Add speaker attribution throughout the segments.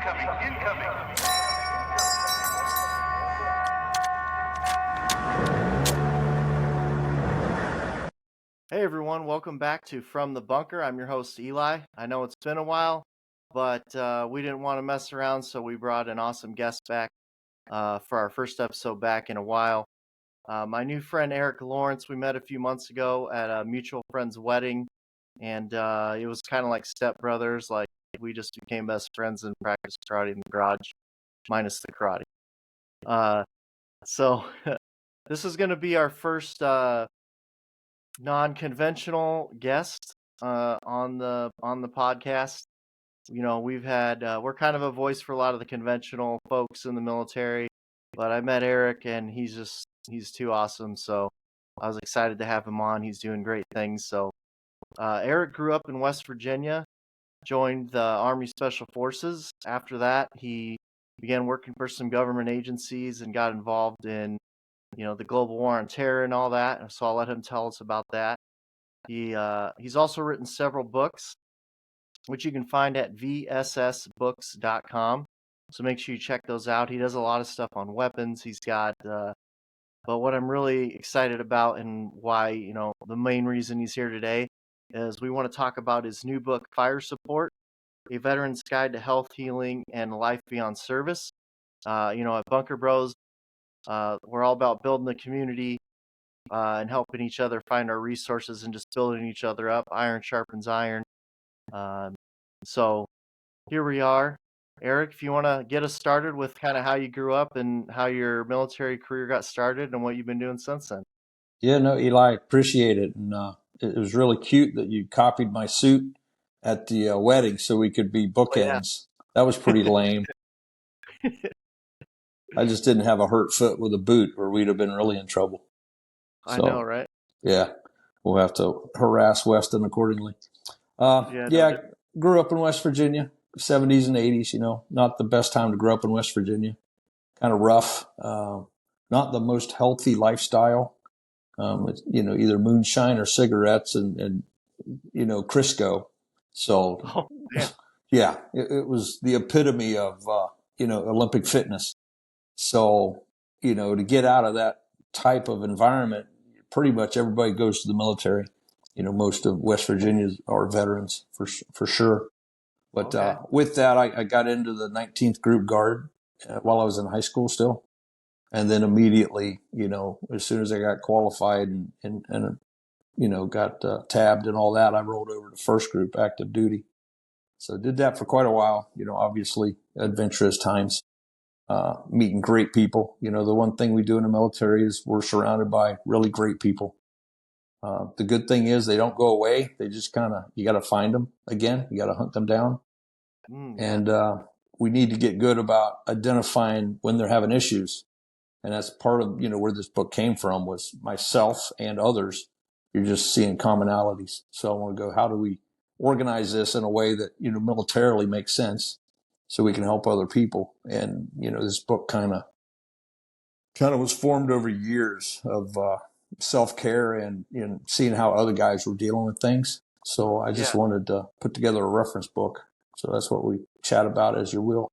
Speaker 1: Incoming.
Speaker 2: Hey everyone, welcome back to From the Bunker. I'm your host Eli. I know it's been a while, but we didn't want to mess around, so we brought an awesome guest back for our first episode back in a while. My new friend Erik Lawrence, we met a few months ago at a mutual friend's wedding, and it was kind of like stepbrothers. Like we just became best friends and practiced karate in the garage, minus the karate. So this is going to be our first non-conventional guest on the podcast. You know, we've had we're kind of a voice for a lot of the conventional folks in the military, but I met Erik and he's too awesome. So I was excited to have him on. He's doing great things. So Erik grew up in West Virginia, joined the Army Special Forces. After that, he began working for some government agencies and got involved in the global war on terror and all that. So I'll let him tell us about that. He's also written several books, which you can find at vssbooks.com. So make sure you check those out. He does a lot of stuff on weapons. He's got, but what I'm really excited about and why, the main reason he's here today is we want to talk about his new book, Fire Support, A Veteran's Guide to Health, Healing, and Life Beyond Service. At Bunker Bros, we're all about building the community and helping each other find our resources and just building each other up. Iron sharpens iron. So here we are. Erik, if you want to get us started with kind of how you grew up and how your military career got started and what you've been doing since then.
Speaker 3: Yeah, no, Eli, appreciate it. And it was really cute that you copied my suit at the wedding so we could be bookends. That was pretty lame. I just didn't have a hurt foot with a boot or we'd have been really in trouble.
Speaker 2: I know, right?
Speaker 3: Yeah, we'll have to harass Weston accordingly. Grew up in West Virginia, 70s and 80s, not the best time to grow up in West Virginia. Kind of rough, not the most healthy lifestyle. Either moonshine or cigarettes and Crisco. So, yeah, it was the epitome of, Olympic fitness. So, to get out of that type of environment, pretty much everybody goes to the military. Most of West Virginians are veterans for sure. But with that, I got into the 19th Group Guard while I was in high school still. And then immediately, as soon as I got qualified and got tabbed and all that, I rolled over to first group active duty. So did that for quite a while, obviously adventurous times, meeting great people. The one thing we do in the military is we're surrounded by really great people. The good thing is they don't go away. They just you got to find them again. You got to hunt them down. And we need to get good about identifying when they're having issues. And that's part of, where this book came from was myself and others. You're just seeing commonalities. So I want to go, how do we organize this in a way that, militarily makes sense so we can help other people? And, this book kind of was formed over years of self-care and seeing how other guys were dealing with things. So I just wanted to put together a reference book. So that's what we chat about, as you will.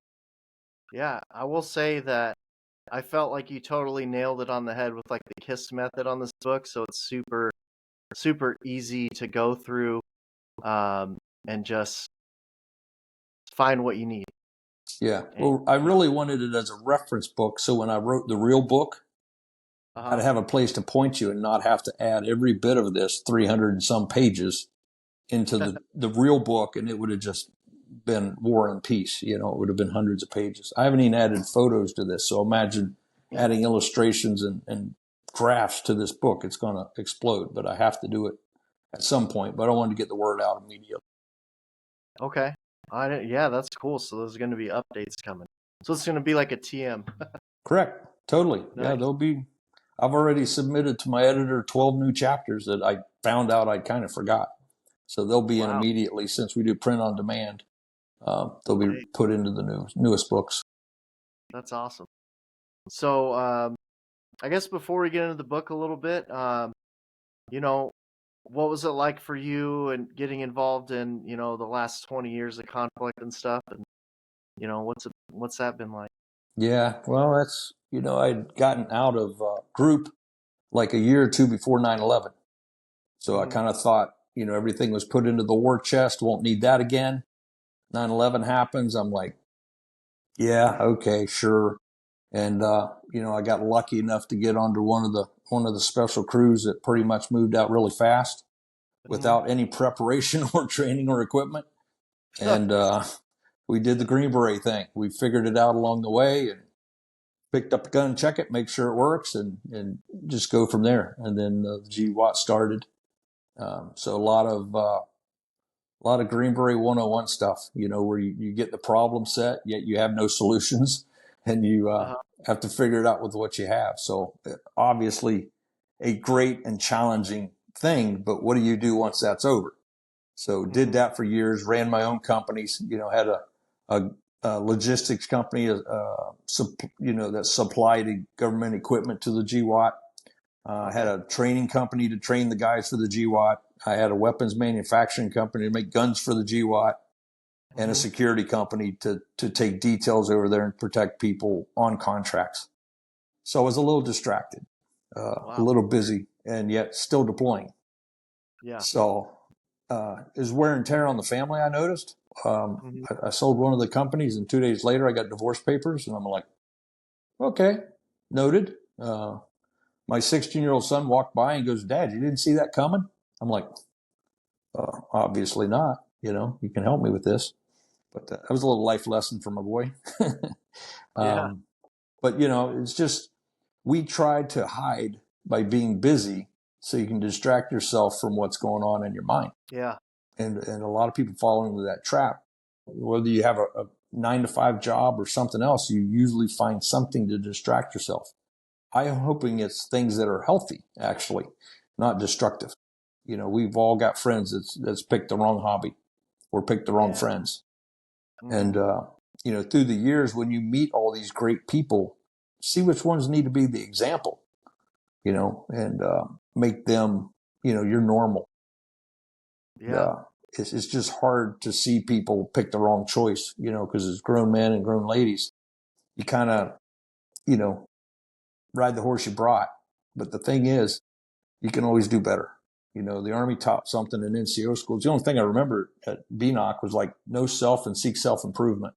Speaker 2: Yeah, I will say that I felt like you totally nailed it on the head with like the KISS method on this book. So it's super, super easy to go through and just find what you need.
Speaker 3: Yeah. Well, I really wanted it as a reference book. So when I wrote the real book, I'd have a place to point you and not have to add every bit of this 300 and some pages into the real book. And it would have just been War and Peace. It would have been hundreds of pages. I haven't even added photos to this. So imagine adding illustrations and graphs to this book. It's going to explode, but I have to do it at some point. But I wanted to get the word out immediately.
Speaker 2: Okay. Yeah, that's cool. So there's going to be updates coming. So it's going to be like a TM.
Speaker 3: Correct. Totally.
Speaker 2: Nice.
Speaker 3: Yeah, I've already submitted to my editor 12 new chapters that I found out I kind of forgot. So they'll be in immediately since we do print on demand. They'll be put into the newest books.
Speaker 2: That's awesome. So I guess before we get into the book a little bit, what was it like for you and getting involved in, the last 20 years of conflict and stuff? And What's that been like?
Speaker 3: Yeah, well, that's, I'd gotten out of group like a year or two before 9/11. So I kind of thought, everything was put into the war chest, won't need that again. 9/11 happens. I'm like, yeah, okay, sure. And, I got lucky enough to get onto one of the special crews that pretty much moved out really fast without any preparation or training or equipment. And, we did the Green Beret thing. We figured it out along the way and picked up the gun, check it, make sure it works, and just go from there. And then the GWOT started. So a lot of Green Beret 101 stuff, where you get the problem set, yet you have no solutions, and you have to figure it out with what you have. So obviously a great and challenging thing, but what do you do once that's over? So did that for years, ran my own companies, had a logistics company, that supplied government equipment to the GWOT. I had a training company to train the guys for the GWOT. I had a weapons manufacturing company to make guns for the GWOT, and a security company to take details over there and protect people on contracts. So I was a little distracted, a little busy, and yet still deploying.
Speaker 2: Yeah.
Speaker 3: So is wear and tear on the family, I noticed. I sold one of the companies, and 2 days later I got divorce papers, and I'm like, okay, noted. My 16-year-old son walked by and goes, "Dad, you didn't see that coming?" I'm like, obviously not. You can help me with this. But that was a little life lesson for my boy.
Speaker 2: Yeah.
Speaker 3: But, it's just, we tried to hide by being busy so you can distract yourself from what's going on in your mind.
Speaker 2: Yeah.
Speaker 3: And a lot of people fall into that trap. Whether you have a 9-to-5 job or something else, you usually find something to distract yourself. I'm hoping it's things that are healthy, actually, not destructive. We've all got friends that's picked the wrong hobby or picked the wrong friends. And, through the years, when you meet all these great people, see which ones need to be the example, and make them, your normal.
Speaker 2: Yeah.
Speaker 3: It's just hard to see people pick the wrong choice, because as grown men and grown ladies, you kind of, ride the horse you brought. But the thing is, you can always do better. The Army taught something in NCO schools. The only thing I remember at BNOC was like, know self and seek self-improvement.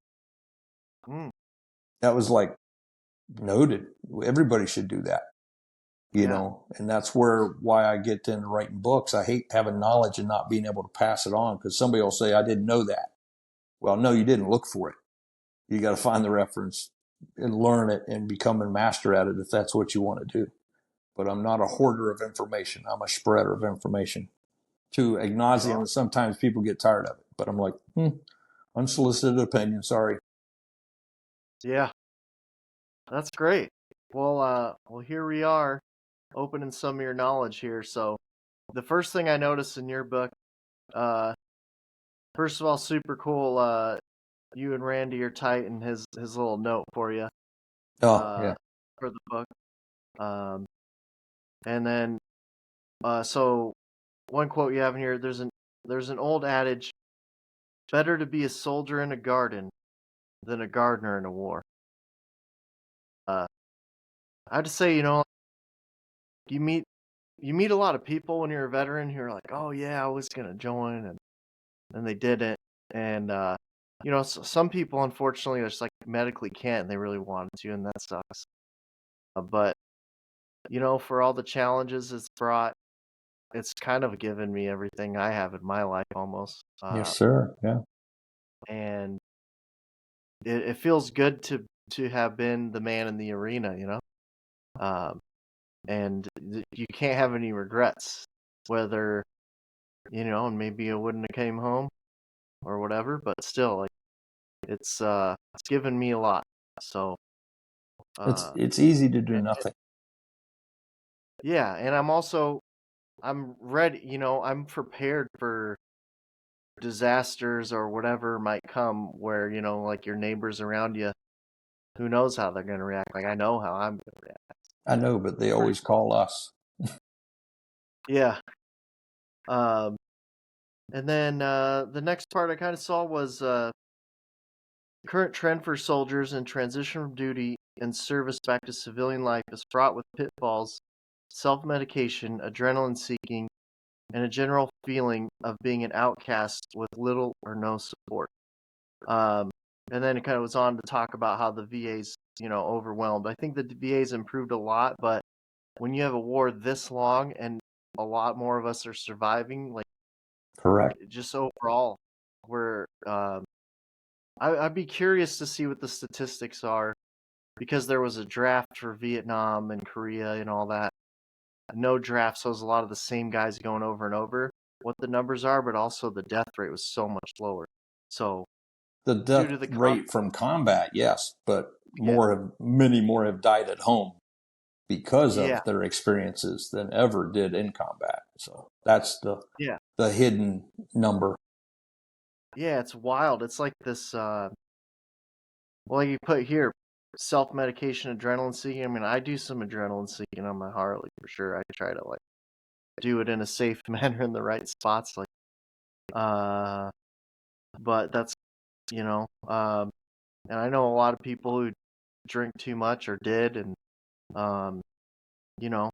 Speaker 3: That was like noted. Everybody should do that, and that's why I get into writing books. I hate having knowledge and not being able to pass it on, because somebody will say, I didn't know that. Well, no, you didn't look for it. You got to find the reference and learn it and become a master at it if that's what you want to do. But I'm not a hoarder of information. I'm a spreader of information to ad nauseum. And sometimes people get tired of it, but I'm like, unsolicited opinion. Sorry.
Speaker 2: Yeah. That's great. Well, here we are, opening some of your knowledge here. So, the first thing I noticed in your book, first of all, super cool. You and Randy are tight, and his little note for you.
Speaker 3: Yeah.
Speaker 2: For the book. And then, so one quote you have in here. There's an old adage: better to be a soldier in a garden than a gardener in a war. I have to say, you meet a lot of people when you're a veteran who are like, oh yeah, I was gonna join, and they didn't. And some people unfortunately are just like medically can't, and they really wanted to, and that sucks. But for all the challenges it's brought, it's kind of given me everything I have in my life almost.
Speaker 3: Yes, sir. Yeah.
Speaker 2: And it feels good to have been the man in the arena, and you can't have any regrets, whether and maybe I wouldn't have came home or whatever, but still, like it's given me a lot. So
Speaker 3: It's easy to do nothing.
Speaker 2: Yeah, and I'm ready. I'm prepared for disasters or whatever might come, where like your neighbors around you, who knows how they're going to react. Like I know how I'm going to react.
Speaker 3: I know, but they always call us.
Speaker 2: Yeah. And then the next part I kind of saw was current trend for soldiers in transition from duty and service back to civilian life is fraught with pitfalls, self-medication, adrenaline seeking, and a general feeling of being an outcast with little or no support. And then it kind of was on to talk about how the VA's, overwhelmed. I think the VA's improved a lot, but when you have a war this long and a lot more of us are surviving, like,
Speaker 3: Correct.
Speaker 2: just overall, we're I'd be curious to see what the statistics are because there was a draft for Vietnam and Korea and all that. No draft, so it was a lot of the same guys going over and over. What the numbers are, but also the death rate was so much lower. So
Speaker 3: The
Speaker 2: due
Speaker 3: death
Speaker 2: to the
Speaker 3: rate from combat, yes, but
Speaker 2: yeah,
Speaker 3: many more have died at home because
Speaker 2: yeah,
Speaker 3: of their experiences than ever did in combat. So that's
Speaker 2: yeah,
Speaker 3: the hidden number.
Speaker 2: yeah. It's wild. It's like this. Well, you put here self-medication, adrenaline seeking. I mean, I do some adrenaline seeking on my Harley for sure. I try to like do it in a safe manner in the right spots, like uh. But that's you know, and I know a lot of people who drink too much or did, and um, you know,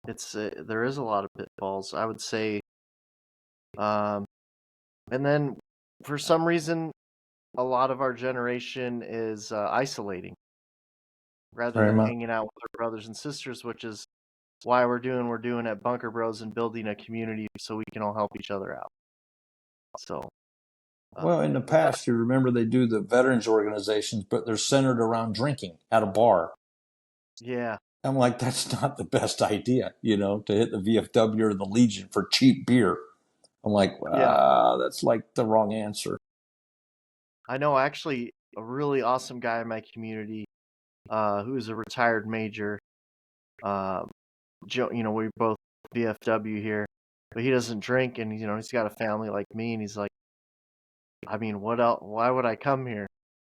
Speaker 2: it's there is a lot of pitfalls. I would say, um, and then for some reason, a lot of our generation is isolating rather
Speaker 3: Very
Speaker 2: than
Speaker 3: much.
Speaker 2: hanging out with our brothers and sisters, which is why we're doing at Bunker Bros and building a community so we can all help each other out. So,
Speaker 3: Well, in the
Speaker 2: but that,
Speaker 3: past, you remember they do the veterans organizations, but they're centered around drinking at a bar.
Speaker 2: yeah,
Speaker 3: I'm like, that's not the best idea, to hit the VFW or the Legion for cheap beer. I'm like,
Speaker 2: yeah.
Speaker 3: that's like the wrong answer.
Speaker 2: I know actually a really awesome guy in my community, who's a retired major. Um, Joe, we both VFW here, but he doesn't drink, and he's got a family like me, and he's like, I mean, what else? Why would I come here?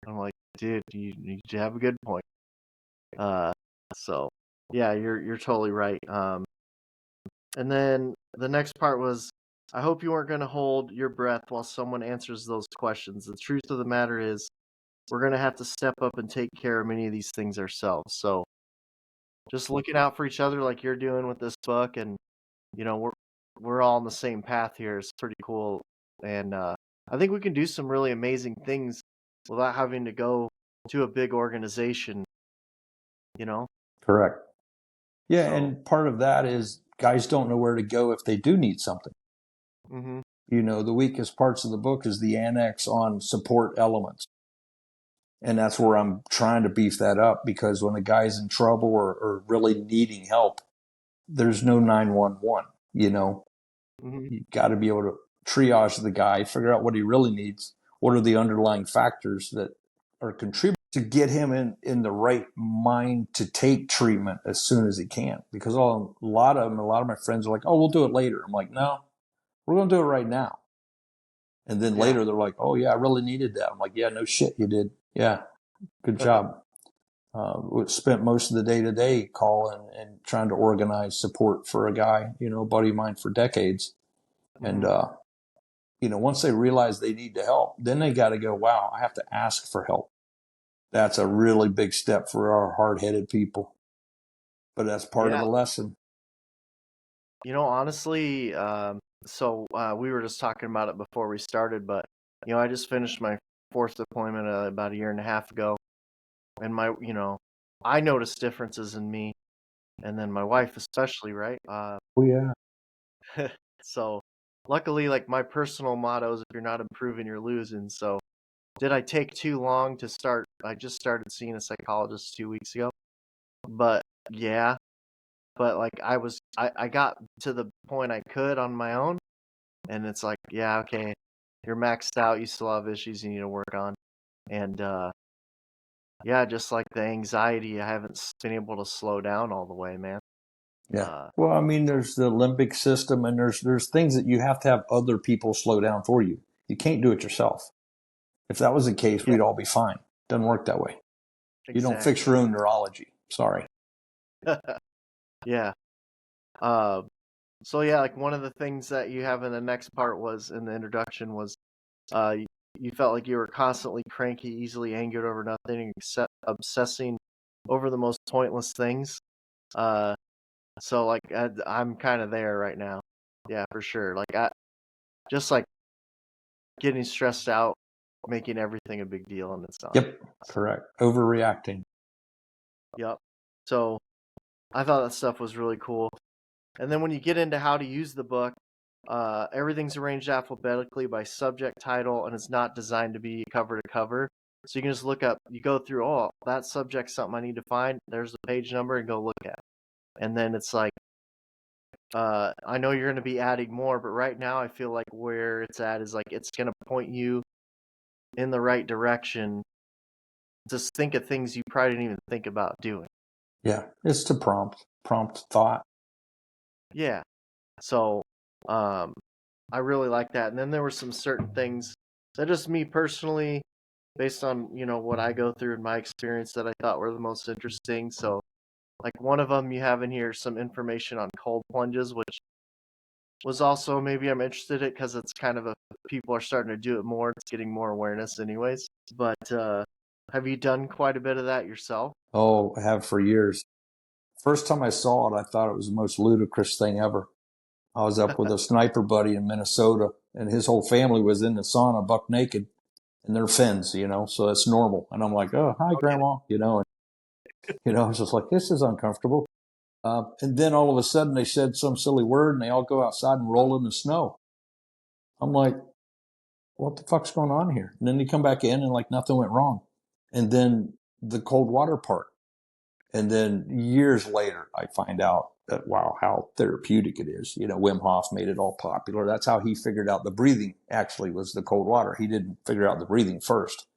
Speaker 2: I'm like, dude, you have a good point. Uh, so yeah, you're totally right. And then the next part was, I hope you weren't going to hold your breath while someone answers those questions. The truth of the matter is, we're going to have to step up and take care of many of these things ourselves. So just looking out for each other like you're doing with this book, and we're all on the same path here. It's pretty cool, and I think we can do some really amazing things without having to go to a big organization. You know,
Speaker 3: Correct. Yeah,
Speaker 2: so
Speaker 3: and part of that is guys don't know where to go if they do need something.
Speaker 2: hmm
Speaker 3: The weakest parts of the book is the annex on support elements. And that's where I'm trying to beef that up because when a guy's in trouble or really needing help, there's no 911.
Speaker 2: hmm
Speaker 3: You got to be able to triage the guy, figure out what he really needs. What are the underlying factors that are contributing to get him in the right mind to take treatment as soon as he can? Because a lot of my friends are like, "Oh, we'll do it later." I'm like, "No, we're going to do it right now." And then
Speaker 2: yeah,
Speaker 3: later they're like, "Oh yeah, I really needed that." I'm like, "Yeah, no shit, you did. Yeah, good job." We spent most of the day today calling and trying to organize support for a guy, a buddy of mine for decades. And,
Speaker 2: hmm
Speaker 3: once they realize they need the help, then they got to go, wow, I have to ask for help. That's a really big step for our hard-headed people, but that's part of
Speaker 2: yeah.
Speaker 3: the lesson.
Speaker 2: Honestly, so we were just talking about it before we started, but I just finished my fourth deployment about a year and a half ago, and I noticed differences in me, and then my wife especially, right?
Speaker 3: Oh yeah.
Speaker 2: So luckily, like my personal motto is if you're not improving, you're losing. So did I take too long to start? I just started seeing a psychologist 2 weeks ago, but yeah, but like I got to the point I could on my own, and it's like, yeah, okay, you're maxed out, you still have issues you need to work on, and yeah, just like the anxiety, I haven't been able to slow down all the way, man.
Speaker 3: Yeah.
Speaker 2: Uh,
Speaker 3: Well, I mean,
Speaker 2: so
Speaker 3: there's the limbic system and there's things that you have to have other people slow down for you. You can't do it yourself. If that was the case,
Speaker 2: yeah,
Speaker 3: we'd all be fine. Doesn't work that way. You don't fix
Speaker 2: exactly.
Speaker 3: your own neurology. Sorry.
Speaker 2: Yeah. Uh, so yeah, like one of the things that you have in the next part was in the introduction was you felt like you were constantly cranky, easily angered over nothing, obsessing over the most pointless things. So like I'm kind of there right now. Yeah, for sure. Like I just like getting stressed out, making everything a big deal, and it's not.
Speaker 3: Yep, correct. Overreacting.
Speaker 2: Yep. So I thought that stuff was really cool. And then when you get into how to use the book, everything's arranged alphabetically by subject title, and it's not designed to be cover to cover. So you can just look up, you go through, oh, that subject's something I need to find. There's the page number, and go look at it. And then it's like, I know you're going to be adding more, but right now I feel like where it's at is like it's going to point you in the right direction. Just think of things you probably didn't even think about doing.
Speaker 3: Yeah, it's to prompt thought.
Speaker 2: Yeah. So, I really like that. And then there were some certain things that just me personally, based on, what I go through in my experience that I thought were the most interesting. So, like one of them you have in here some information on cold plunges, which was also maybe I'm interested in it because it's kind of people are starting to do it more. It's getting more awareness anyways. But have you done quite a bit of that yourself?
Speaker 3: Oh, I have for years. First time I saw it, I thought it was the most ludicrous thing ever. I was up with a sniper buddy in Minnesota, and his whole family was in the sauna, buck naked, and they're fins, so that's normal. And I'm like, oh, hi, Grandma, and, I was just like, this is uncomfortable. And then all of a sudden they said some silly word, and they all go outside and roll in the snow. I'm like, what the fuck's going on here? And then they come back in, and like nothing went wrong. And then the cold water part. And then years later, I find out that, wow, how therapeutic it is. Wim Hof made it all popular. That's how he figured out the breathing actually was the cold water. He didn't figure out the breathing first.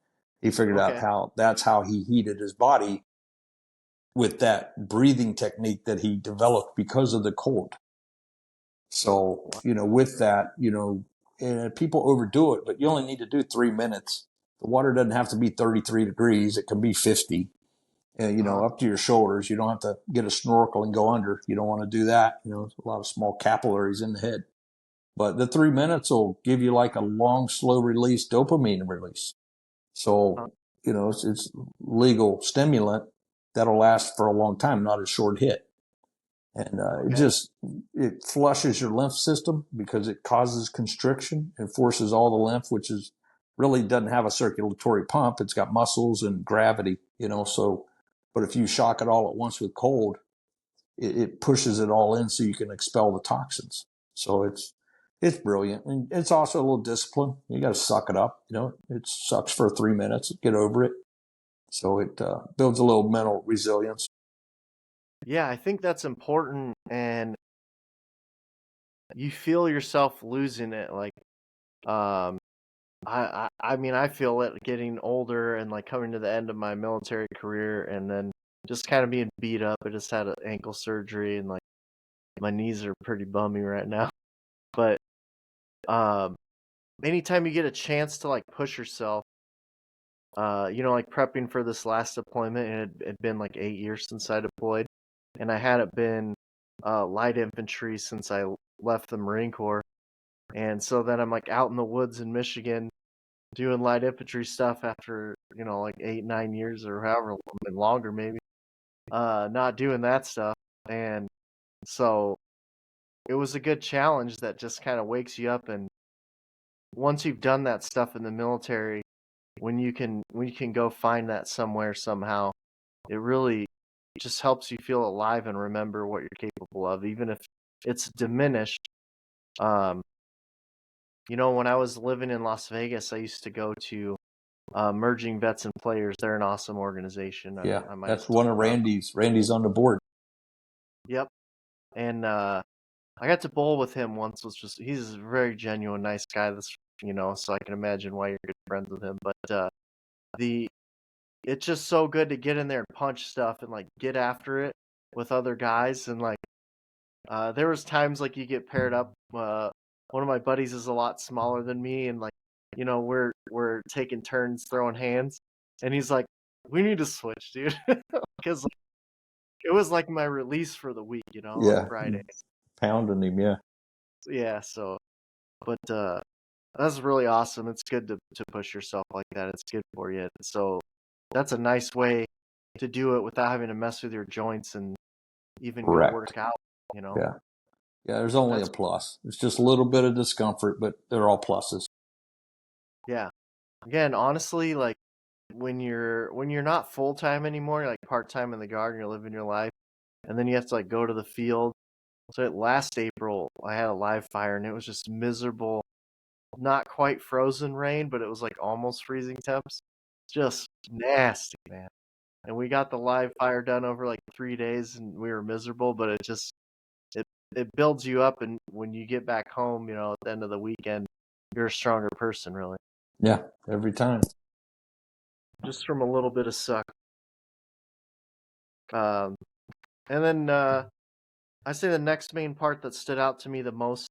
Speaker 3: He figured out that's how he heated his body with that breathing technique that he developed because of the cold. So, with that, and people overdo it, but you only need to do 3 minutes. The water doesn't have to be 33 degrees. It can be 50. Up to your shoulders. You don't have to get a snorkel and go under. You don't want to do that. There's a lot of small capillaries in the head. But the 3 minutes will give you like a long, slow release dopamine release. So, it's legal stimulant that'll last for a long time, not a short hit. And it flushes your lymph system because it causes constriction and forces all the lymph, which is really doesn't have a circulatory pump. It's got muscles and gravity, so. But if you shock it all at once with cold, it pushes it all in so you can expel the toxins. So it's brilliant. And it's also a little discipline. You got to suck it up. It sucks for 3 minutes, get over it. So it builds a little mental resilience.
Speaker 2: Yeah, I think that's important. And you feel yourself losing it. Like, I mean, I feel it getting older and like coming to the end of my military career and then just kind of being beat up. I just had an ankle surgery and like my knees are pretty bummy right now. But anytime you get a chance to like push yourself, like prepping for this last deployment, and it had been like 8 years since I deployed, and I hadn't been light infantry since I left the Marine Corps. And so then I'm like out in the woods in Michigan doing light infantry stuff after, like 8, 9 years or however longer maybe, not doing that stuff. And so it was a good challenge that just kind of wakes you up. And once you've done that stuff in the military, when you can go find that somewhere somehow, it really just helps you feel alive and remember what you're capable of, even if it's diminished. When I was living in Las Vegas, I used to go to Merging Vets and Players. They're an awesome organization.
Speaker 3: Yeah, that's one of Randy's. Randy's on the board.
Speaker 2: Yep. And I got to bowl with him once. He's a very genuine, nice guy. So I can imagine why you're good friends with him. But it's just so good to get in there and punch stuff and like get after it with other guys. And like there was times like you get paired up. One of my buddies is a lot smaller than me, and like we're taking turns throwing hands, and he's like, "We need to switch, dude," because it was like my release for the week, on Friday.
Speaker 3: Pounding him, yeah.
Speaker 2: Yeah. So, but That's really awesome. It's good to push yourself like that. It's good for you. So that's a nice way to do it without having to mess with your joints and even go
Speaker 3: Correct.
Speaker 2: work out, you know.
Speaker 3: Yeah. Yeah, there's only a
Speaker 2: That's
Speaker 3: plus. It's just a little bit of discomfort, but they're all pluses.
Speaker 2: yeah. Again, honestly, like when you're not full time anymore, you're like part time in the garden, you're living your life, and then you have to like go to the field. So last April, I had a live fire and it was just miserable. Not quite frozen rain, but it was like almost freezing temps. Just nasty, man. And we got the live fire done over like 3 days, and we were miserable. But it it builds you up, and when you get back home, at the end of the weekend, you're a stronger person, really.
Speaker 3: Yeah, every time.
Speaker 2: Just from a little bit of suck. Um, and then I say the next main part that stood out to me the most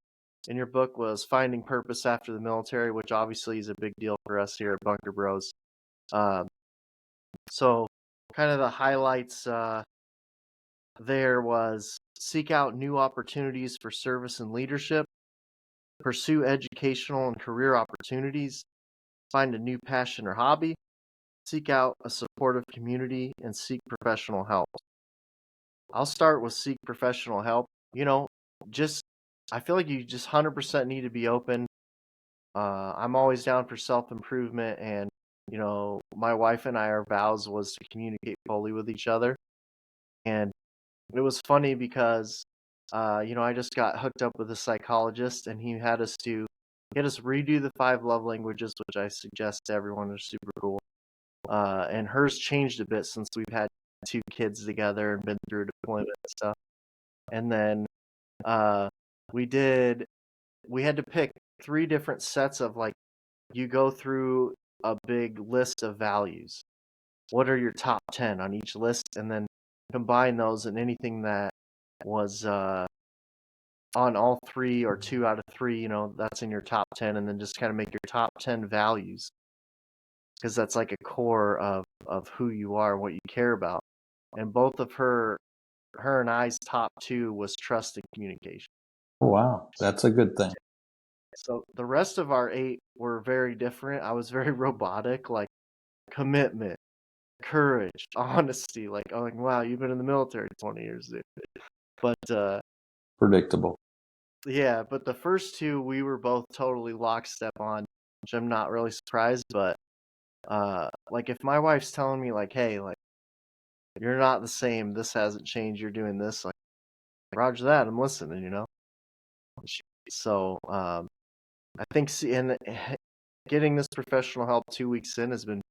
Speaker 2: in your book was finding purpose after the military, which obviously is a big deal for us here at Bunker Bros. Um, so, kind of the highlights there was seek out new opportunities for service and leadership, pursue educational and career opportunities, find a new passion or hobby, seek out a supportive community, and seek professional help. I'll start with seek professional help. Just I feel like you just 100% need to be open. I'm always down for self improvement, and my wife and I, our vows was to communicate fully with each other. And it was funny because, I just got hooked up with a psychologist, and he had us redo the 5 love languages, which I suggest to everyone. Are super cool. And hers changed a bit since we've had 2 kids together and been through deployment and stuff. And then uh, we did we had to pick 3 different sets of, like, you go through a big list of values. What are your top 10 on each list? And then combine those, and anything that was on all 3 or 2 out of 3, that's in your top 10. And then just kind of make your top 10 values, because that's like a core of who you are, what you care about. And both of her and I's top 2 was trust and communication.
Speaker 3: Oh, wow. That's a good thing.
Speaker 2: So the rest of our 8 were very different. I was very robotic, like commitment, courage, honesty. Like, oh, like, wow, you've been in the military 20 years, dude. But
Speaker 3: Predictable.
Speaker 2: yeah, but the first 2 we were both totally lockstep on, which I'm not really surprised. But like, if my wife's telling me like, hey, like, you're not the same, this hasn't changed, you're doing this, like, Roger that, I'm listening. So I think getting this professional help 2 weeks in has been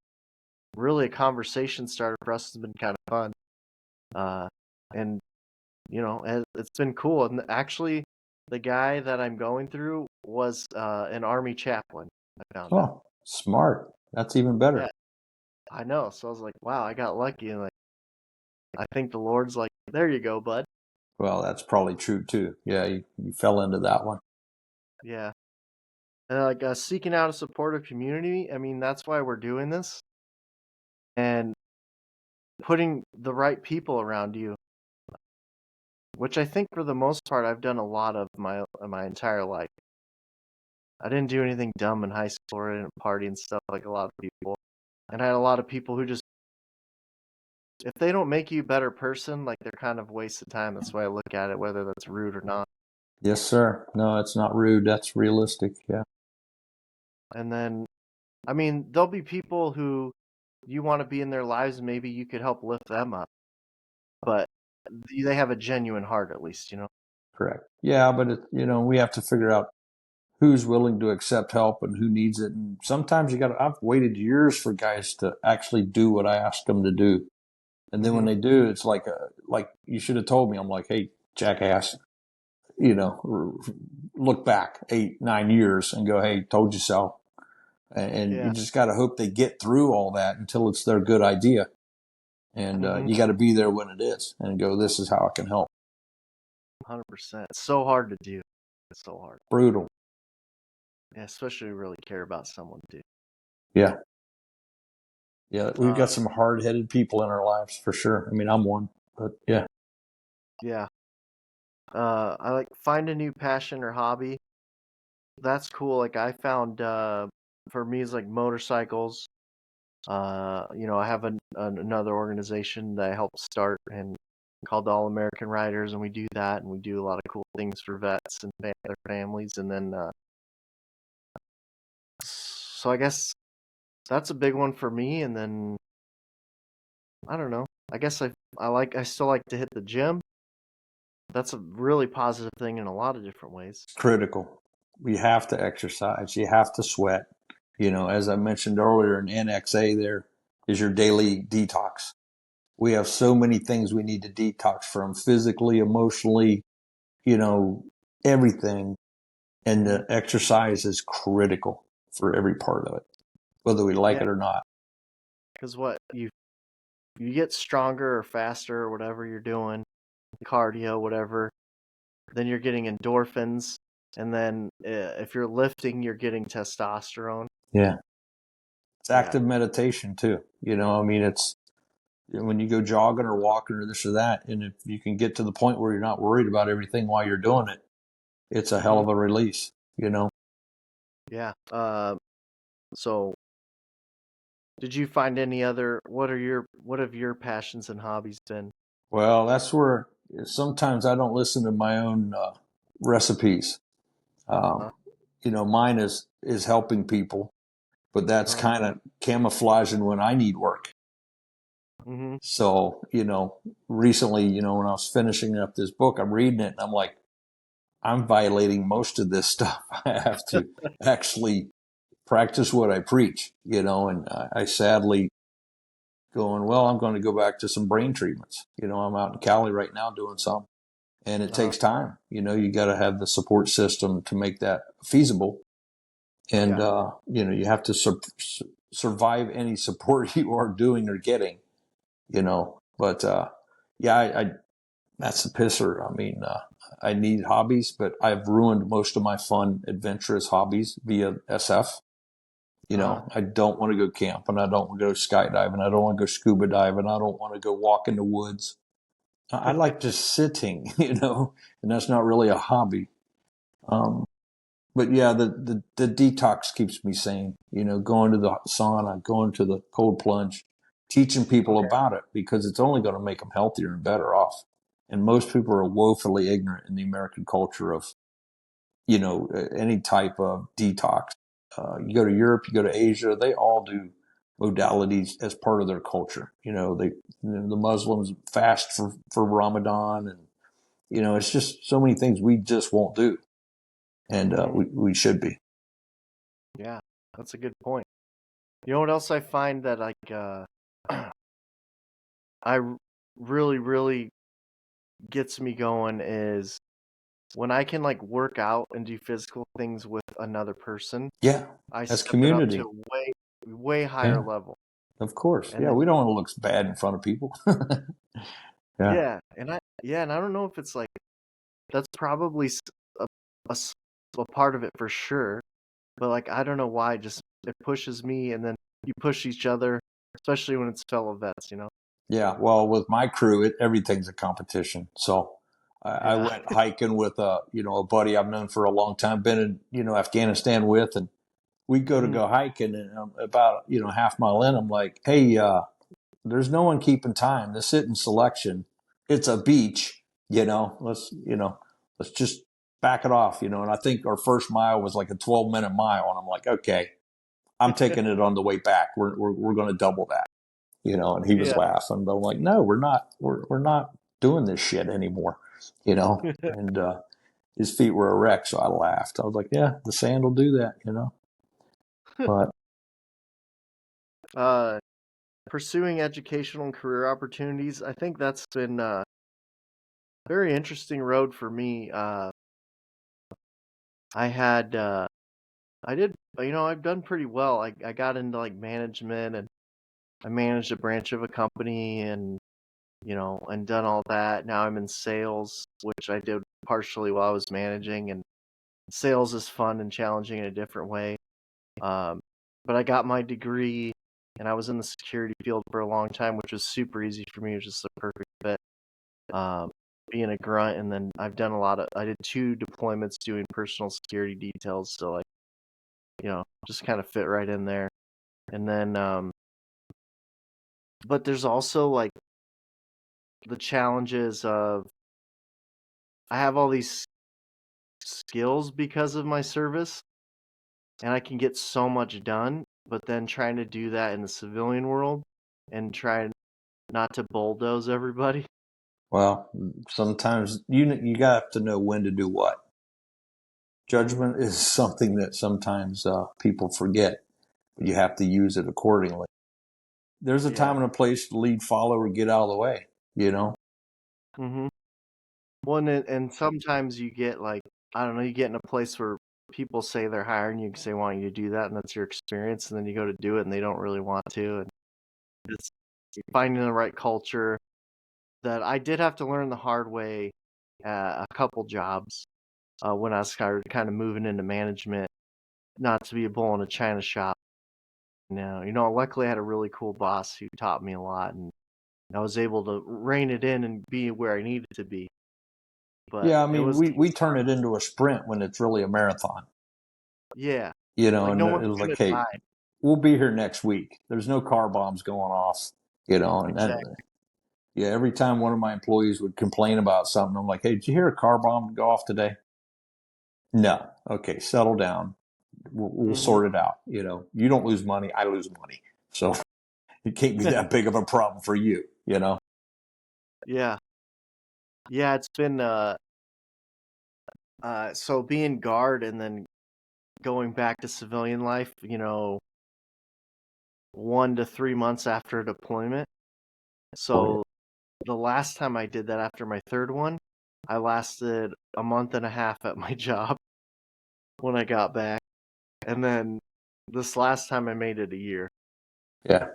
Speaker 2: really a conversation starter for us. Has been kind of fun, and it's been cool. And actually, the guy that I'm going through was an Army chaplain. I found out.
Speaker 3: Oh, smart. That's even better.
Speaker 2: Yeah, I know. So I was like, wow, I got lucky, and like, I think the Lord's like, there you go, bud.
Speaker 3: Well, that's probably true too. Yeah, you fell into that one.
Speaker 2: Yeah. And like, seeking out a supportive community. I mean, that's why we're doing this, and putting the right people around you, which I think for the most part I've done a lot of my entire life. I didn't do anything dumb in high school, or I didn't party and stuff like a lot of people. And I had a lot of people who just, if they don't make you a better person, like, they're kind of a waste of time. That's the way I look at it, whether that's rude or not.
Speaker 3: Yes, sir. No, it's not rude. That's realistic. Yeah.
Speaker 2: And then, I mean, there'll be people who you want to be in their lives, and maybe you could help lift them up. But they have a genuine heart, at least.
Speaker 3: Correct. Yeah, but we have to figure out who's willing to accept help and who needs it. And sometimes I've waited years for guys to actually do what I asked them to do. And then when they do, it's like you should have told me. I'm like, hey, jackass, look back 8, 9 years and go, hey, told you so. And you just got to hope they get through all that until it's their good idea. And you got to be there when it is and go, this is how I can help.
Speaker 2: 100%. It's so hard to do. It's so hard.
Speaker 3: Brutal.
Speaker 2: Yeah, especially really care about someone, too.
Speaker 3: Yeah. Yeah, we've got some hard-headed people in our lives for sure. I mean, I'm one, but yeah.
Speaker 2: Yeah. I like find a new passion or hobby. that's cool. Like I found for me it's like motorcycles. I have another organization that I helped start and called the All American Riders, and we do that, and we do a lot of cool things for vets and their families. And then, so I guess that's a big one for me. And then I don't know. I guess I still like to hit the gym. That's a really positive thing in a lot of different ways.
Speaker 3: Critical. You have to exercise. You have to sweat. As I mentioned earlier in NXA, there is your daily detox. We have so many things we need to detox from physically, emotionally, everything. And the exercise is critical for every part of it, whether we like it or not.
Speaker 2: Because what you get stronger or faster or whatever you're doing, cardio, whatever, then you're getting endorphins, and then if you're lifting, you're getting testosterone.
Speaker 3: Yeah. It's active meditation too. It's when you go jogging or walking or this or that, and if you can get to the point where you're not worried about everything while you're doing it, it's a hell of a release,
Speaker 2: Yeah. So did you find any other, what have your passions and hobbies been?
Speaker 3: Well, that's where sometimes I don't listen to my own recipes. Mine is helping people, but that's kind of camouflaging when I need work. So, recently, when I was finishing up this book, I'm reading it and I'm like, I'm violating most of this stuff. I have to actually practice what I preach, and I sadly going, well, I'm going to go back to some brain treatments. I'm out in Cali right now doing some, and it takes time. You got to have the support system to make that feasible. And, you have to survive any support you are doing or getting, but, I that's the pisser. I mean, I need hobbies, but I've ruined most of my fun, adventurous hobbies via SF. I don't want to go camping. I don't want to go skydiving. I don't want to go scuba diving. I don't want to go walk in the woods. I like just sitting, and that's not really a hobby. But yeah, the detox keeps me sane, going to the sauna, going to the cold plunge, teaching people about it because it's only going to make them healthier and better off. And most people are woefully ignorant in the American culture of, any type of detox. You go to Europe, you go to Asia, they all do modalities as part of their culture. The Muslims fast for Ramadan, and it's just so many things we just won't do, and we should be.
Speaker 2: Yeah, that's a good point. You know what else I find that I really, really gets me going is when I can like work out and do physical things with another person.
Speaker 3: Yeah,
Speaker 2: I
Speaker 3: as
Speaker 2: step it up
Speaker 3: community.
Speaker 2: to a way higher level.
Speaker 3: Of course.
Speaker 2: And
Speaker 3: Yeah,
Speaker 2: then
Speaker 3: we don't want to look bad in front of people.
Speaker 2: yeah, and I don't know if it's like that's probably a, a, a part of it for sure, but like I don't know why, just it pushes me, and then you push each other, especially when it's fellow vets.
Speaker 3: Yeah, well, with my crew, everything's a competition. So I went hiking with a buddy I've known for a long time, been in Afghanistan with, and we go hiking, and about half mile in, I'm like, hey, there's no one keeping time. This isn't selection. It's a beach. Let's just back it off. And I think our first mile was like a 12-minute mile, and I'm like, okay, I'm taking it on the way back. We're going to double that. And he was laughing, but I'm like, no, we're not. We're not doing this shit anymore. And his feet were erect, so I laughed. I was like, yeah, the sand will do that. But
Speaker 2: pursuing educational and career opportunities, I think that's been a very interesting road for me. I had I did I've done pretty well. I got into like management, and I managed a branch of a company, and and done all that. Now I'm in sales, which I did partially while I was managing, and sales is fun and challenging in a different way. Um, but I got my degree, and I was in the security field for a long time, which was super easy for me. It was just the perfect fit. being a grunt, and then I did 2 deployments doing personal security details, so like, just kind of fit right in there. And then, but there's also like the challenges of I have all these skills because of my service, and I can get so much done, but then trying to do that in the civilian world and try not to bulldoze everybody.
Speaker 3: Well, sometimes you got to know when to do what. Judgment is something that sometimes people forget, but you have to use it accordingly. There's a time and a place to lead, follow, or get out of the way,
Speaker 2: Mm-hmm. Well, and sometimes you get like, I don't know, you get in a place where people say they're hiring you because they want you to do that, and that's your experience, and then you go to do it, and they don't really want to, and it's finding the right culture. That I did have to learn the hard way at a couple jobs when I started kind of moving into management, not to be a bull in a china shop. No, luckily I had a really cool boss who taught me a lot, and I was able to rein it in and be where I needed to be. But
Speaker 3: Yeah, I
Speaker 2: it
Speaker 3: mean,
Speaker 2: was,
Speaker 3: we turn it into a sprint when it's really a marathon,
Speaker 2: yeah, like
Speaker 3: and
Speaker 2: no
Speaker 3: it
Speaker 2: one's
Speaker 3: was like,
Speaker 2: gonna
Speaker 3: hey,
Speaker 2: die.
Speaker 3: we'll be here next week. There's no car bombs going off, and
Speaker 2: Exactly.
Speaker 3: yeah, every time one of my employees would complain about something, I'm like, hey, did you hear a car bomb go off today? No. Okay, settle down. We'll
Speaker 2: Hmm.
Speaker 3: sort it out. You don't lose money, I lose money. So it can't be that big of a problem for you.
Speaker 2: Yeah, yeah. It's been so being guard and then going back to civilian life. 1 to 3 months after deployment.
Speaker 3: Oh, yeah.
Speaker 2: So the last time I did that after my third one, I lasted a month and a half at my job when I got back. And then this last time I made it a year.
Speaker 3: Yeah.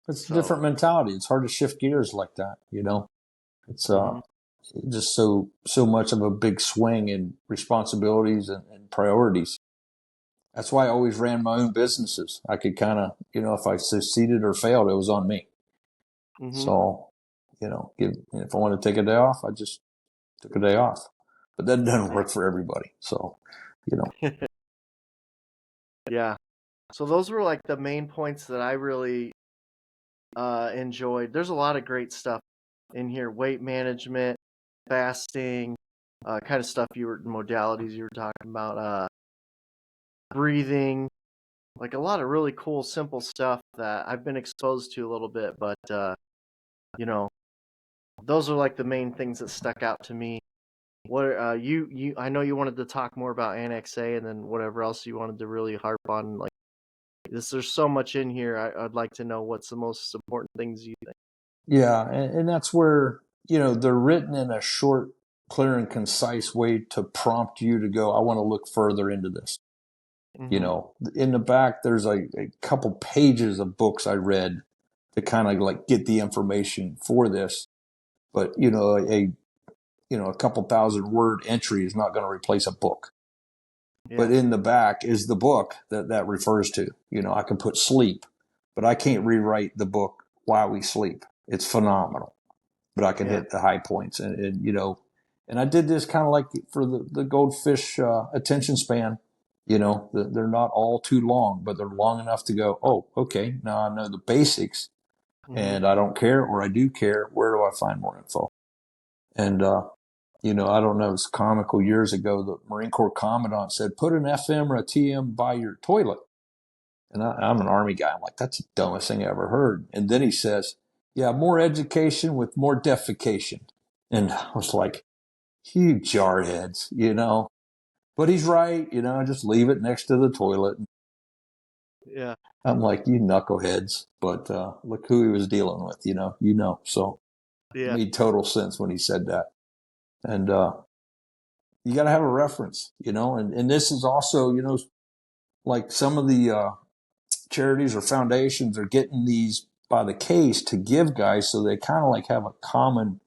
Speaker 3: It's a
Speaker 2: So,
Speaker 3: different mentality. It's hard to shift gears like that. It's
Speaker 2: mhm,
Speaker 3: just so much of a big swing in responsibilities and priorities. That's why I always ran my own businesses. I could kind of, if I succeeded or failed, it was on me.
Speaker 2: mhm,
Speaker 3: So, if I want to take a day off, I just took a day off. But that doesn't work for everybody. So, you know,
Speaker 2: yeah. So those were like the main points that I really enjoyed. There's a lot of great stuff in here: weight management, fasting, kind of stuff modalities you were talking about, breathing, like a lot of really cool, simple stuff that I've been exposed to a little bit. But you know, those are like the main things that stuck out to me. What you I know you wanted to talk more about Annex A, and then whatever else you wanted to really harp on. Like this, there's so much in here. I'd like to know what's the most important things you think.
Speaker 3: yeah. And that's where, they're written in a short, clear, and concise way to prompt you to go, I want to look further into this.
Speaker 2: Mm-hmm.
Speaker 3: In the back, there's a couple pages of books I read to kind of like get the information for this. But, a couple thousand word entry is not going to replace a book. But
Speaker 2: Yeah.
Speaker 3: in the back is the book that refers to. I can put sleep, but I can't rewrite the book while we sleep. It's phenomenal, but I can
Speaker 2: Yeah.
Speaker 3: hit the high points. And I did this kind of like for the goldfish attention span. They're not all too long, but they're long enough to go, oh, okay, now I know the basics
Speaker 2: Mm-hmm.
Speaker 3: and I don't care or I do care. Where do I find more info? And, I don't know, it's comical years ago, the Marine Corps Commandant said, put an FM or a TM by your toilet. And I'm an Army guy. I'm like, that's the dumbest thing I ever heard. And then he says, yeah, more education with more defecation. And I was like, you jarheads. But he's right, just leave it next to the toilet.
Speaker 2: Yeah.
Speaker 3: I'm like, you knuckleheads. But look who he was dealing with. So it
Speaker 2: Yeah.
Speaker 3: made total sense when he said that. And you got to have a reference, and this is also, like some of the charities or foundations are getting these by the case to give guys so they kind of like have a common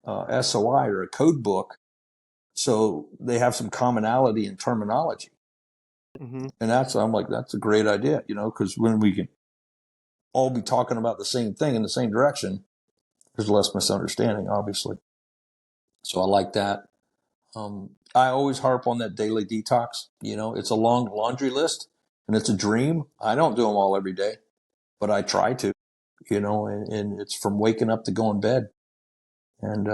Speaker 3: SOI or a code book so they have some commonality in terminology.
Speaker 2: Mm-hmm.
Speaker 3: And I'm like, that's a great idea, because when we can all be talking about the same thing in the same direction, there's less misunderstanding, obviously. So I like that. I always harp on that daily detox. It's a long laundry list and it's a dream. I don't do them all every day, but I try to, and it's from waking up to going to bed. And,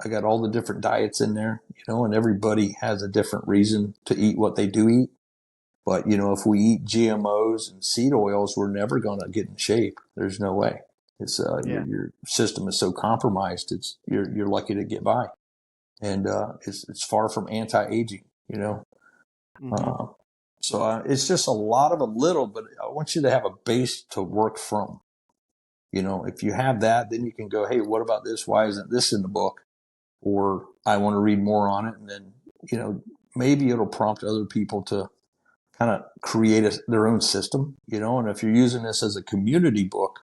Speaker 3: I got all the different diets in there, and everybody has a different reason to eat what they do eat. But, if we eat GMOs and seed oils, we're never going to get in shape. There's no way. It's, your system is so compromised. You're lucky to get by. And, it's far from anti-aging, So it's just a lot of a little, but I want you to have a base to work from. If you have that, then you can go, hey, what about this? Why isn't this in the book? Or I want to read more on it. And then, maybe it'll prompt other people to kind of create their own system, and if you're using this as a community book,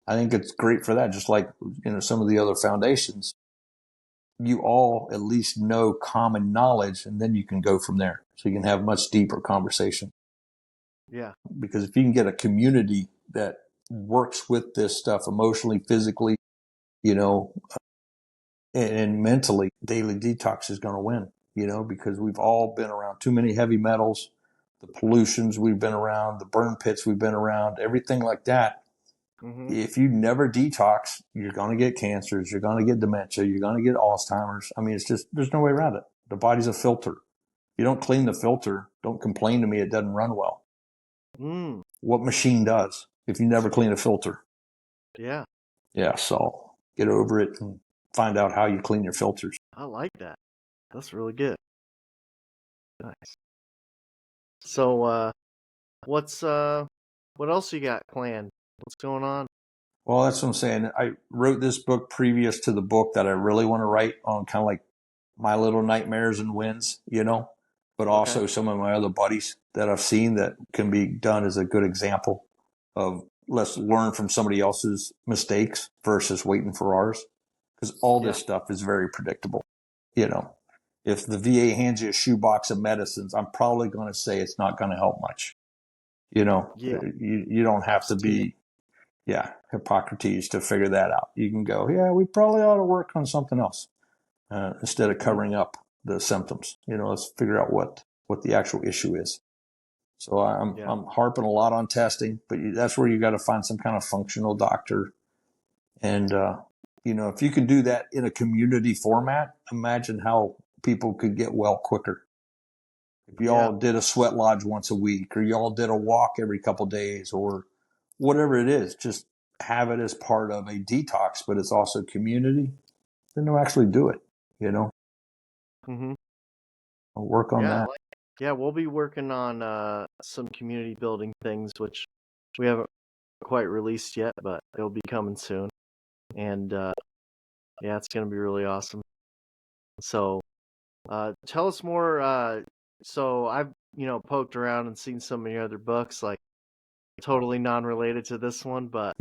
Speaker 3: I think it's great for that. Just like, some of the other foundations, you all at least know common knowledge, and then you can go from there. So you can have much deeper conversation.
Speaker 2: Yeah.
Speaker 3: Because if you can get a community that works with this stuff emotionally, physically, and mentally, daily detox is going to win, because we've all been around too many heavy metals, the pollutions we've been around, the burn pits we've been around, everything like that. Mm-hmm. If you never detox, you're going to get cancers, you're going to get dementia, you're going to get Alzheimer's. I mean, it's just, there's no way around it. The body's a filter. If you don't clean the filter, don't complain to me it doesn't run well. What machine does if you never clean a filter?
Speaker 2: Yeah.
Speaker 3: Yeah, so get over it and find out how you clean your filters.
Speaker 2: I like that. That's really good. Nice. So, what else you got planned? What's going on?
Speaker 3: Well, that's what I'm saying. I wrote this book previous to the book that I really want to write on, kind of like my little nightmares and wins, but also some of my other buddies that I've seen that can be done as a good example of let's learn from somebody else's mistakes versus waiting for ours. Because all this stuff is very predictable. If the VA hands you a shoebox of medicines, I'm probably going to say it's not going to help much. You don't have to be, Hippocrates to figure that out. You can go, we probably ought to work on something else instead of covering up the symptoms. Let's figure out what the actual issue is. So I'm harping a lot on testing, but that's where you got to find some kind of functional doctor. And, if you can do that in a community format, imagine how people could get well quicker. If you all did a sweat lodge once a week, or you all did a walk every couple of days, or whatever it is, just have it as part of a detox, but it's also community, then they'll actually do it,
Speaker 2: Mm-hmm.
Speaker 3: I'll work on that.
Speaker 2: We'll be working on some community building things, which we haven't quite released yet, but it'll be coming soon. And it's going to be really awesome. So tell us more. So I've, poked around and seen some of your other books, like totally non-related to this one, but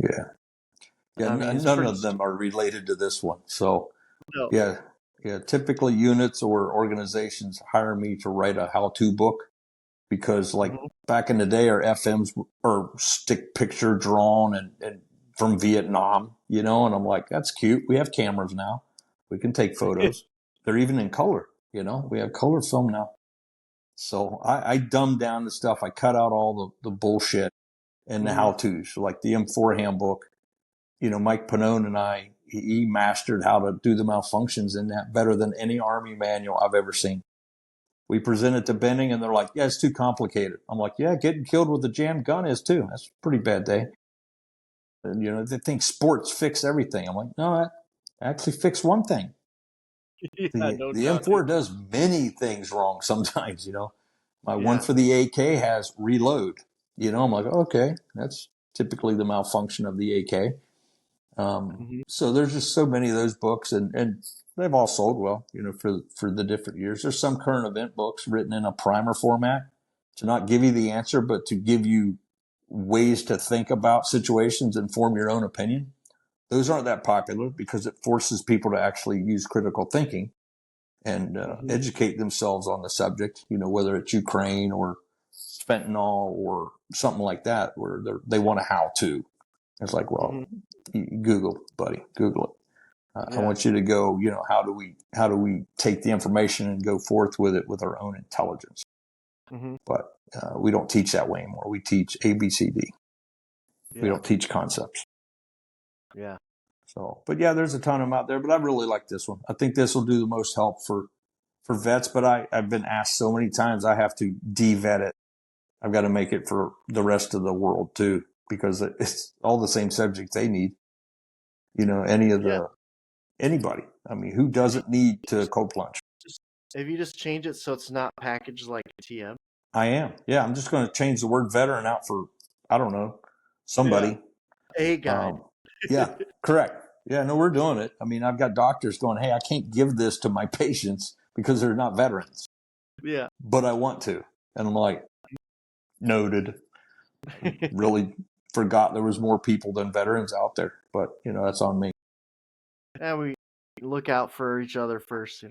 Speaker 3: none of them are related to this one. So typically units or organizations hire me to write a how-to book because back in the day, our FMs are stick picture drawn and from Vietnam, and I'm like, that's cute. We have cameras now. We can take photos. They're even in color, we have color film now. So I dumbed down the stuff. I cut out all the bullshit and the how-tos, like the M4 handbook. Mike Pannone and he mastered how to do the malfunctions in that better than any Army manual I've ever seen. We present it to Benning and they're like, it's too complicated. I'm like, getting killed with a jammed gun is too. That's a pretty bad day. And, they think sports fix everything. I'm like, no, that actually fix one thing. The M4 does many things wrong sometimes, My one for the AK has reload. I'm like, okay, that's typically the malfunction of the AK. So there's just so many of those books and they've all sold well, for the different years. There's some current event books written in a primer format to not give you the answer, but to give you ways to think about situations and form your own opinion. Those aren't that popular because it forces people to actually use critical thinking and educate themselves on the subject, whether it's Ukraine or fentanyl or something like that, where they want a how-to. It's like, well, Google, buddy, Google it. I want you to go, how do we take the information and go forth with it with our own intelligence? Mm-hmm. But we don't teach that way anymore. We teach ABCD. Yeah. We don't teach concepts.
Speaker 2: Yeah.
Speaker 3: So, but yeah, there's a ton of them out there, but I really like this one. I think this will do the most help for vets, but I've been asked so many times I have to de-vet it. I've got to make it for the rest of the world too, because it's all the same subjects they need. Anybody. I mean, who doesn't need to cold plunge?
Speaker 2: If you just change it so it's not packaged like a TM.
Speaker 3: I am. Yeah, I'm just going to change the word veteran out for, I don't know, somebody.
Speaker 2: Yeah. A guide.
Speaker 3: Yeah, correct. Yeah, no, we're doing it. I mean, I've got doctors going, hey, I can't give this to my patients because they're not veterans.
Speaker 2: Yeah.
Speaker 3: But I want to. And I'm like, noted. Really forgot there was more people than veterans out there. But, that's on me.
Speaker 2: And we look out for each other first,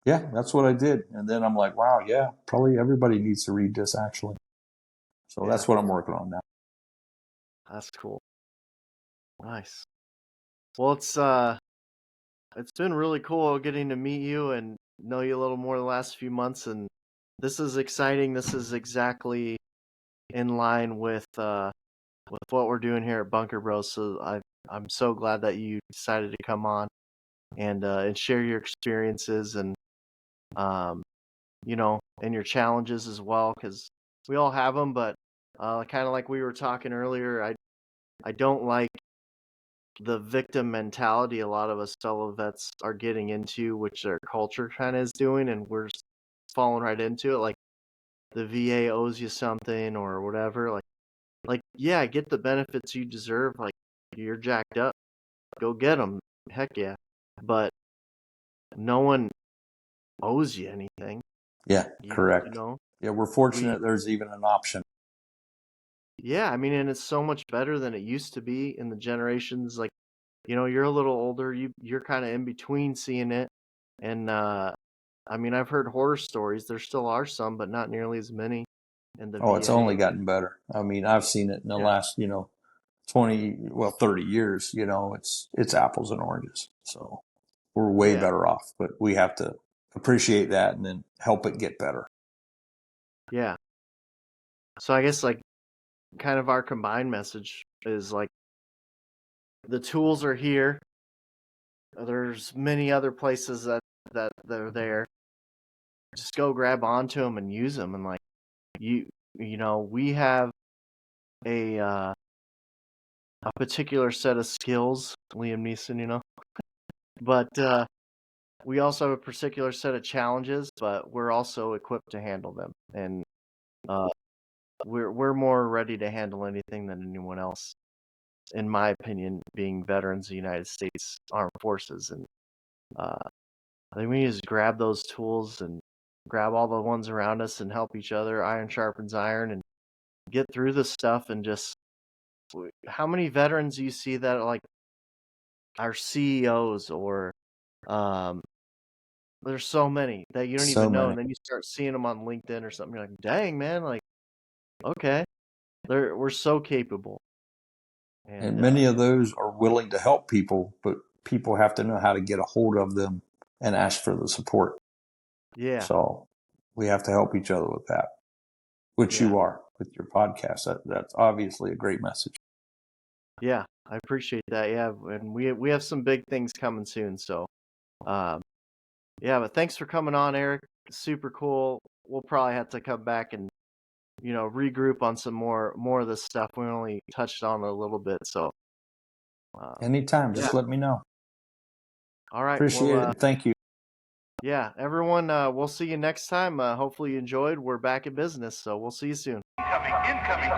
Speaker 3: Yeah, that's what I did. And then I'm like, wow, yeah, probably everybody needs to read this actually. So that's what I'm working on now.
Speaker 2: That's cool. Nice. Well, it's been really cool getting to meet you and know you a little more the last few months, and this is exciting. This is exactly in line with what we're doing here at Bunker Bros. So I'm so glad that you decided to come on and share your experiences and and your challenges as well, because we all have them. But kind of like we were talking earlier, I don't like the victim mentality a lot of us fellow vets are getting into, which their culture kind of is doing, and we're falling right into it. Like the VA owes you something or whatever. Like yeah, get the benefits you deserve. Like you're jacked up, go get them. Heck yeah, but no one owes you anything.
Speaker 3: Yeah, correct. Yeah, we're fortunate there's even an option.
Speaker 2: Yeah, I mean, and it's so much better than it used to be in the generations. Like, you're a little older. You're kind of in between seeing it, and I mean, I've heard horror stories. There still are some, but not nearly as many. In the VA.
Speaker 3: It's only gotten better. I mean, I've seen it in the last 30 years. It's apples and oranges. So we're way better off, but we have to appreciate that and then help it get better.
Speaker 2: Yeah. So I guess like kind of our combined message is like the tools are here. There's many other places that they're there. Just go grab onto them and use them. And like we have a particular set of skills, Liam Neeson, but we also have a particular set of challenges, but we're also equipped to handle them. And we're more ready to handle anything than anyone else, in my opinion, being veterans of the United States Armed Forces. And I think we just grab those tools and grab all the ones around us and help each other. Iron sharpens iron, and get through this stuff. And just how many veterans do you see that like are CEOs or there's so many that you don't even know, and then you start seeing them on LinkedIn or something. You're like, dang man, like okay, we're so capable.
Speaker 3: And many of those are willing to help people, but people have to know how to get a hold of them and ask for the support.
Speaker 2: Yeah.
Speaker 3: So we have to help each other with that, which you are with your podcast. That's obviously a great message.
Speaker 2: Yeah, I appreciate that. Yeah, and we have some big things coming soon. So, but thanks for coming on, Erik. Super cool. We'll probably have to come back and regroup on some more of this stuff. We only touched on it a little bit, so
Speaker 3: anytime, just let me know.
Speaker 2: All right,
Speaker 3: appreciate it. Thank you.
Speaker 2: Yeah, everyone. We'll see you next time. Hopefully you enjoyed. We're back in business, so we'll see you soon. Incoming.